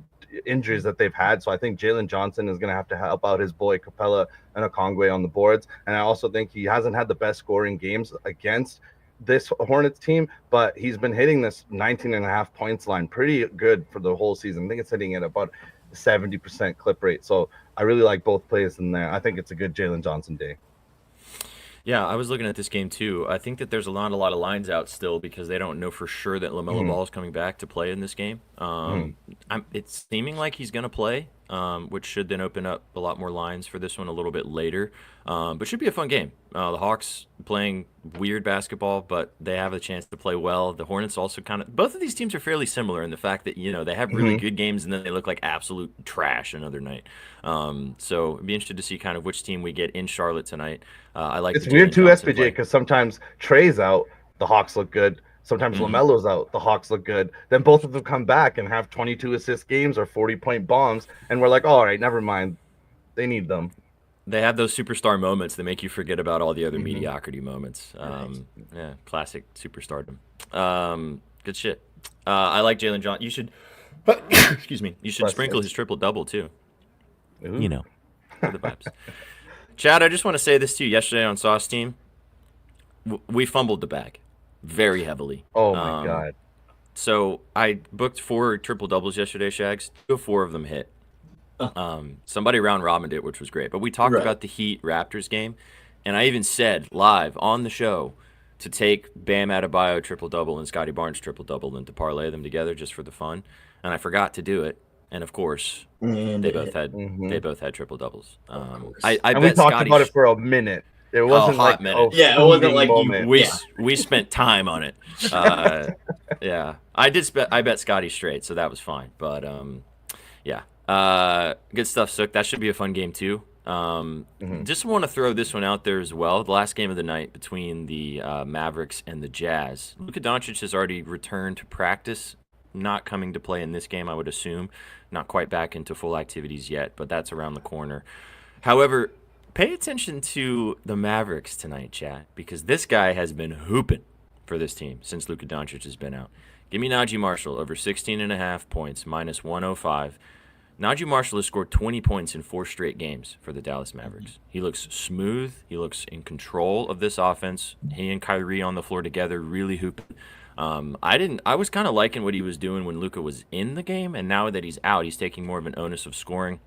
injuries that they've had. So I think Jalen Johnson is going to have to help out his boy Capella and Okongwe on the boards. And I also think he hasn't had the best scoring games against this Hornets team, but he's been hitting this 19.5 points line pretty good for the whole season. I think it's hitting at about 70% clip rate. So I really like both plays in there. I think it's a good Jalen Johnson day. Yeah, I was looking at this game too. I think that there's a lot of lines out still because they don't know for sure that LaMelo Ball is coming back to play in this game. It's seeming like he's going to play, which should then open up a lot more lines for this one a little bit later. But should be a fun game. The Hawks playing weird basketball, but they have a chance to play well. The Hornets also both of these teams are fairly similar in the fact that, they have really good games and then they look like absolute trash another night. So it'd be interested to see kind of which team we get in Charlotte tonight. I like it's weird too, SPJ, because sometimes Trey's out, the Hawks look good. Sometimes LaMelo's out, the Hawks look good. Then both of them come back and have 22 assist games or 40-point bombs, and we're like, all right, never mind. They need them. They have those superstar moments that make you forget about all the other mediocrity moments. Yeah, classic superstardom. Good shit. I like Jalen Johnson. You should, excuse me, you should sprinkle his triple-double too. Ooh. For the vibes. Chad, I just want to say this to you. Yesterday on Sauce Team, we fumbled the bag very heavily. Oh, my God. So I booked 4 triple-doubles yesterday, Shags. 2 of 4 of them hit. Somebody round robined it, which was great. But we talked about the Heat Raptors game, and I even said live on the show to take Bam Adebayo triple-double and Scotty Barnes triple-double and to parlay them together just for the fun. And I forgot to do it. And of course, they both had triple doubles. I and bet we talked Scotty about it for a minute. It wasn't like minute. It wasn't like we spent time on it. Yeah, I bet Scotty straight, so that was fine. But good stuff, Sook. That should be a fun game too. Just want to throw this one out there as well. The last game of the night between the Mavericks and the Jazz. Luka Doncic has already returned to practice. Not coming to play in this game, I would assume. Not quite back into full activities yet, but that's around the corner. However, pay attention to the Mavericks tonight, chat, because this guy has been hooping for this team since Luka Doncic has been out. Give me Najee Marshall over 16.5 points, minus 105. Najee Marshall has scored 20 points in 4 straight games for the Dallas Mavericks. He looks smooth. He looks in control of this offense. He and Kyrie on the floor together really hooping. I was kind of liking what he was doing when Luka was in the game, and now that he's out, he's taking more of an onus of scoring.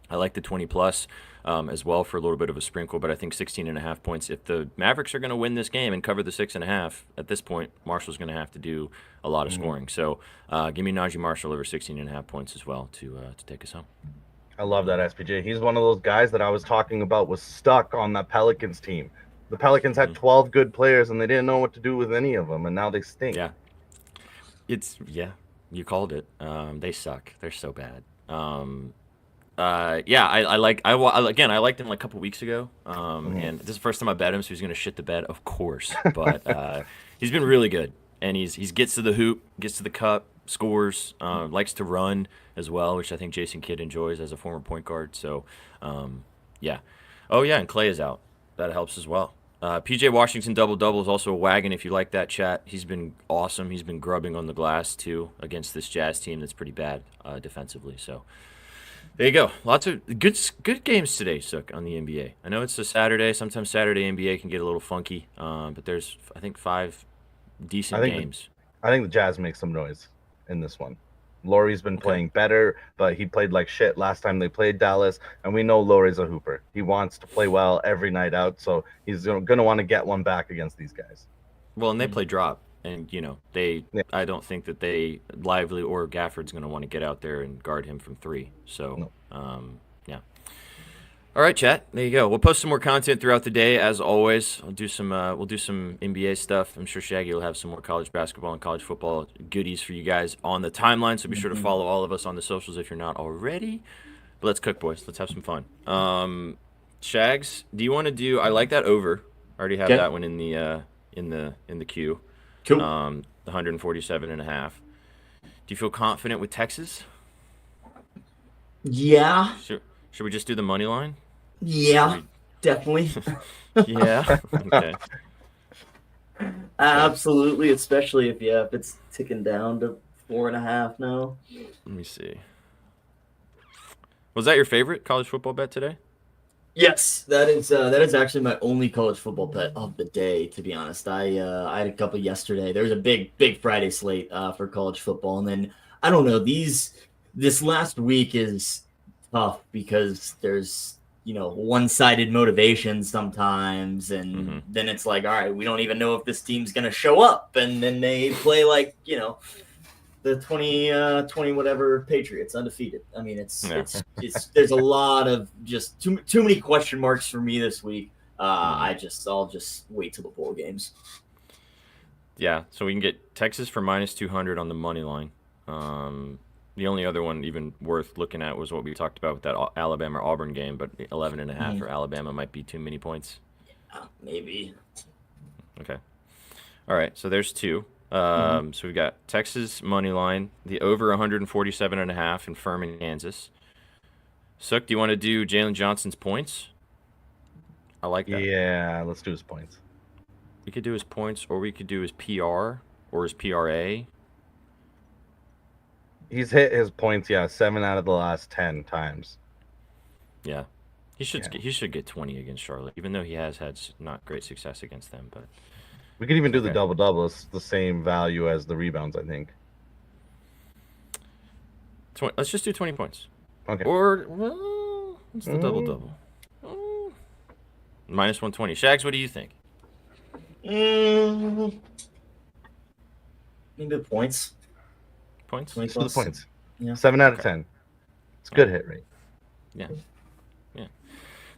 I like the 20-plus as well for a little bit of a sprinkle, but I think 16.5 points. If the Mavericks are going to win this game and cover the 6.5, at this point, Marshall's going to have to do a lot of scoring. So give me Najee Marshall over 16.5 points as well to take us home. I love that, SPJ. He's one of those guys that I was talking about was stuck on that Pelicans team. The Pelicans had 12 good players, and they didn't know what to do with any of them, and now they stink. Yeah. You called it. They suck. They're so bad. I liked him like a couple weeks ago. And this is the first time I bet him, so he's going to shit the bed, of course. But he's been really good, and he gets to the hoop, gets to the cup, scores, likes to run as well, which I think Jason Kidd enjoys as a former point guard. So, yeah. Oh, yeah, and Clay is out. That helps as well. PJ Washington double-double is also a wagon if you like that, chat. He's been awesome. He's been grubbing on the glass, too, against this Jazz team that's pretty bad defensively. So there you go. Lots of good games today, Sook, on the NBA. I know it's a Saturday. Sometimes Saturday NBA can get a little funky, but there's, I think, 5 decent games. I think the Jazz make some noise in this one. Laurie's been playing better, but he played like shit last time they played Dallas, and we know Laurie's a hooper. He wants to play well every night out, so he's going to want to get one back against these guys. Well, and they play drop, and, I don't think that Lively or Gafford's going to want to get out there and guard him from 3. So, yeah. All right, chat. There you go. We'll post some more content throughout the day, as always. We'll do some NBA stuff. I'm sure Shaggy will have some more college basketball and college football goodies for you guys on the timeline. So be sure to follow all of us on the socials if you're not already. But let's cook, boys. Let's have some fun. Shags, do you want to do? I like that over. I already have that one in the queue. Cool. The 147.5. Do you feel confident with Texas? Yeah. Should we just do the money line? Yeah, definitely. Yeah. Okay. Absolutely, especially if it's ticking down to 4.5 now. Let me see. Was that your favorite college football bet today? Yes, that is actually my only college football bet of the day. To be honest, I had a couple yesterday. There was a big Friday slate for college football, and then I don't know, this last week is tough because there's one-sided motivation sometimes, and then it's like, all right, we don't even know if this team's gonna show up, and then they play like the 20 whatever Patriots undefeated. I mean, it's there's a lot of just too many question marks for me this week. I'll just wait till the bowl games. Yeah, so we can get Texas for -200 on the money line. The only other one even worth looking at was what we talked about with that Alabama-Auburn game, but 11.5 for Alabama might be too many points. Maybe. Okay. All right, so there's two. So we got Texas money line, the over 147.5 in Furman, Kansas. Sook, do you want to do Jalen Johnson's points? I like that. Yeah, let's do his points. We could do his points, or we could do his PR or his PRA. He's hit his points, 7 out of the last 10 times. Yeah, he should get 20 against Charlotte, even though he has had not great success against them. But we could even do the double-double. It's the same value as the rebounds, I think. Let's just do 20 points. Okay. Or, well, what's the double-double? -120. Shags, what do you think? Maybe points. Points? 20 The plus. points. Yeah. 7 out of 10. It's a good hit rate. Yeah.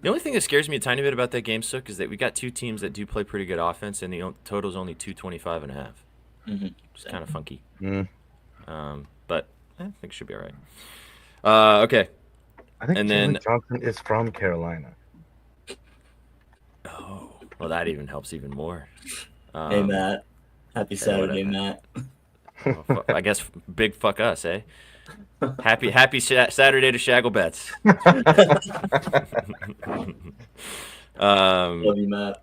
The only thing that scares me a tiny bit about that game, Sook, is that we got two teams that do play pretty good offense, and the total's only 225.5. It's kind of funky. But I think it should be all right. Okay. I think And Jalen then- Johnson is from Carolina. Oh, well, that even helps even more. Hey, Matt. Happy Saturday, whatever. Matt. Well, I guess big fuck us, eh? Happy Saturday to Shaggle Bets. Love you, Matt.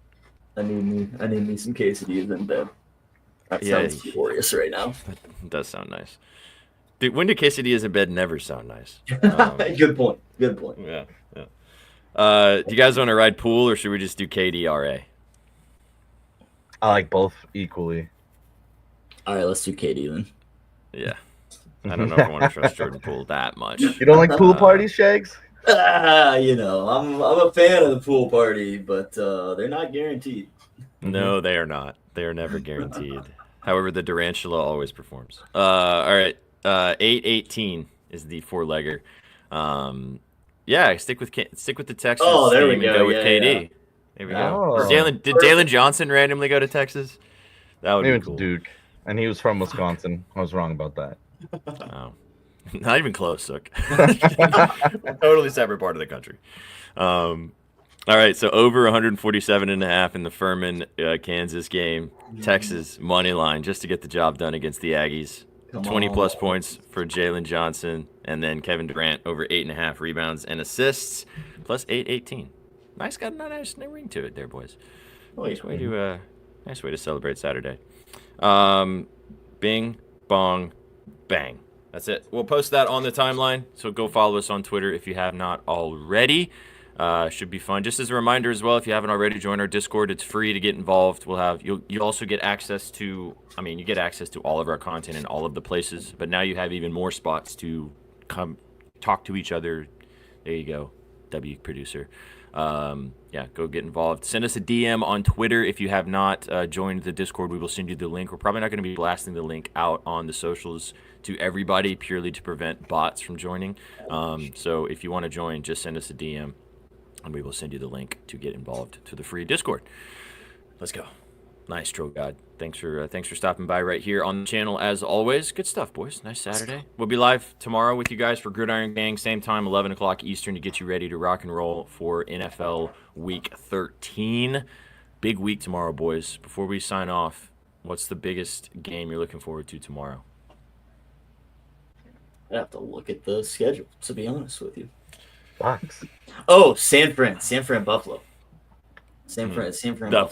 I need me some quesadillas in bed. That sounds glorious right now. It does sound nice. Dude, when do quesadillas in bed never sound nice? Good point. Yeah. Do you guys want to ride pool, or should we just do KDRA? I like both equally. All right, let's do Katie then. Yeah. I don't know if I want to trust Jordan Poole that much. You don't like pool parties, Shags? I'm a fan of the pool party, but they're not guaranteed. No, they are not. They are never guaranteed. However, the Durantula always performs. All right. 8-18 is the four-legger. Stick with the Texas. Oh, there we team go. And go with Yeah, KD. yeah. There we go. Oh. Did Jalen Johnson randomly go to Texas? That would He be went cool. to Duke, and he was from Wisconsin. I was wrong about that. Oh. Not even close, Sook. Totally separate part of the country. All right, so over 147.5 in the Furman, Kansas game. Texas money line just to get the job done against the Aggies. 20-plus points for Jalen Johnson, and then Kevin Durant over 8.5 rebounds and assists, plus 8-18. Nice, got a nice ring to it there, boys. Nice way to celebrate Saturday. Bing, bong, bang. That's it. We'll post that on the timeline, so go follow us on Twitter if you have not already. Should be fun. Just as a reminder as well, if you haven't already joined our Discord, it's free to get involved. You'll also get access to, you get access to all of our content in all of the places, but now you have even more spots to come talk to each other. There you go, W producer. Go get involved. Send us a DM on Twitter if you have not joined the Discord. We will send you the link. We're probably not going to be blasting the link out on the socials to everybody purely to prevent bots from joining. So if you want to join, just send us a DM, and we will send you the link to get involved to the free Discord. Let's go. Nice, Troll God. Thanks for stopping by right here on the channel as always. Good stuff, boys. Nice Saturday. We'll be live tomorrow with you guys for Gridiron Gang, same time, 11 o'clock Eastern, to get you ready to rock and roll for NFL Week 13. Big week tomorrow, boys. Before we sign off, what's the biggest game you're looking forward to tomorrow? I have to look at the schedule, to be honest with you. Fox. Oh, San Fran Buffalo. San Fran. The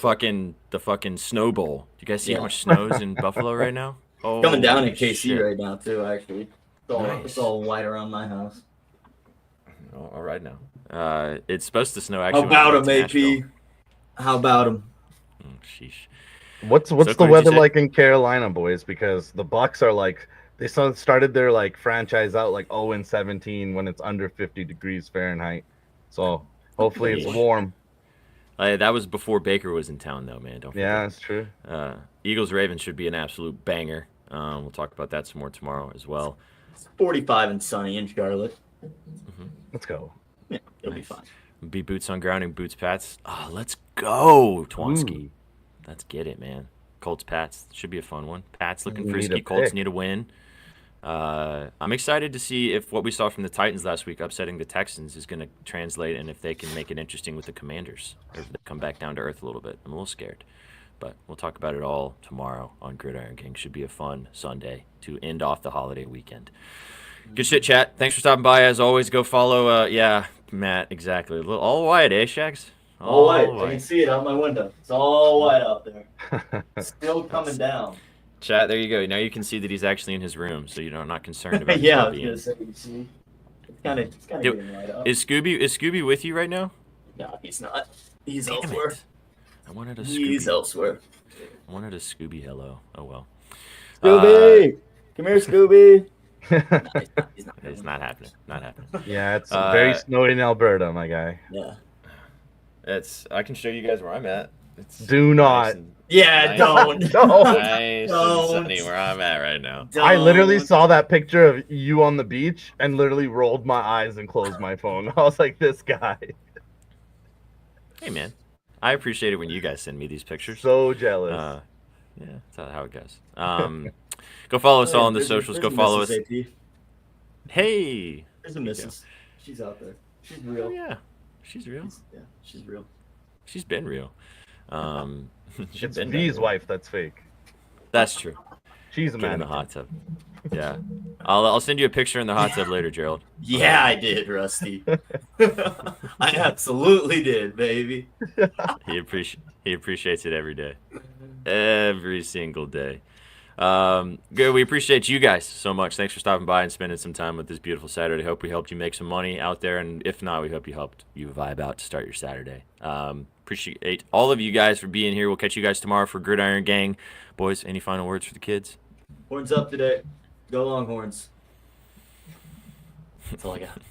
fucking snow bowl. Do you guys see how much snow is in Buffalo right now? Oh, coming down in KC shit. right now too. Actually, it's all white around my house. Oh, all right now. It's supposed to snow actually. How about when we him, get to AP? How about him? Sheesh. What's So, the what did you weather say? like in Carolina, boys? Because the Bucks are like they started their franchise out 0-17 when it's under 50 degrees Fahrenheit. So hopefully it's warm. That was before Baker was in town, though, man. Don't forget. Yeah, that's true. Eagles Ravens should be an absolute banger. We'll talk about that some more tomorrow as well. It's 45 and sunny in Charlotte. Let's go. Yeah, it'll be fine. Be boots on ground and boots Pats. Oh, let's go, Twansky. Let's get it, man. Colts Pats should be a fun one. Pats looking Need frisky. a Colts pick. need a win. I'm excited to see if what we saw from the Titans last week upsetting the Texans is going to translate, and if they can make it interesting with the Commanders, or if they come back down to earth a little bit. I'm a little scared, but we'll talk about it all tomorrow on Gridiron King. Should be a fun Sunday to end off the holiday weekend. Good shit, chat. Thanks for stopping by. As always, go follow. Matt, exactly. A little, all white, eh, Shags? All white. I can see it out my window. It's all white out there. Still coming down. Chat, there you go. Now you can see that he's actually in his room, so you're not concerned about Yeah, I him was being. gonna say, you see, it's kind of getting light up. Is Scooby with you right now? No, he's not. He's Damn elsewhere. it. I wanted a He's Scooby. elsewhere. I wanted a Scooby hello. Oh well. Scooby, come here, Scooby. He's not. It's not happening. Not happening. Yeah, it's very snowy in Alberta, my guy. Yeah. I can show you guys where I'm at. It's Do not. nice and- Yeah, Nice. don't. No. Nice Don't. and sunny where I'm at right now. I literally Don't. saw that picture of you on the beach and literally rolled my eyes and closed my phone. I was like, this guy. Hey man, I appreciate it when you guys send me these pictures. So jealous. Yeah, that's how it goes. Go follow us all on the There's a- socials. there's Go a follow us. Mrs. AP. Hey. There's a missus. She's out there. She's real. Oh yeah, she's real. Yeah, she's real. She's been real. She's It's been V's real. wife that's fake. That's true. She's a Get in man. the hot tub. Yeah, I'll send you a picture in the hot tub later, Gerald. Yeah, I did, Rusty. I absolutely did, baby. He appreciates it every day, every single day. Good. We appreciate you guys so much. Thanks for stopping by and spending some time with this beautiful Saturday. Hope we helped you make some money out there, and if not, we hope you helped you vibe out to start your Saturday. Appreciate all of you guys for being here. We'll catch you guys tomorrow for Gridiron Gang. Boys, any final words for the kids? Horns up today. Go Longhorns. That's all I got.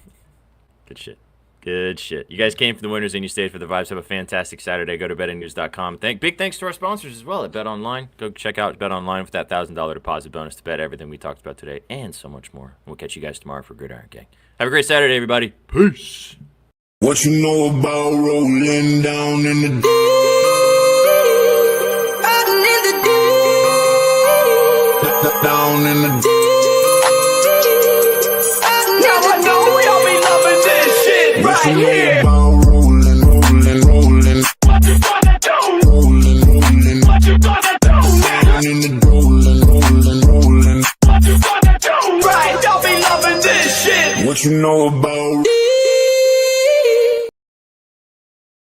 Good shit. Good shit. You guys came for the winners and you stayed for the vibes. Have a fantastic Saturday. Go to bettingnews.com. Big thanks to our sponsors as well at BetOnline. Go check out BetOnline with that $1,000 deposit bonus to bet everything we talked about today and so much more. We'll catch you guys tomorrow for Gridiron Gang. Have a great Saturday, everybody. Peace. What you know about rolling down in the down in the Now I know we all be loving this shit What right you know here. about rolling What you gonna do? rolling What you gonna do? down in the rolling What you gonna do? Right, y'all be loving this shit. What you know about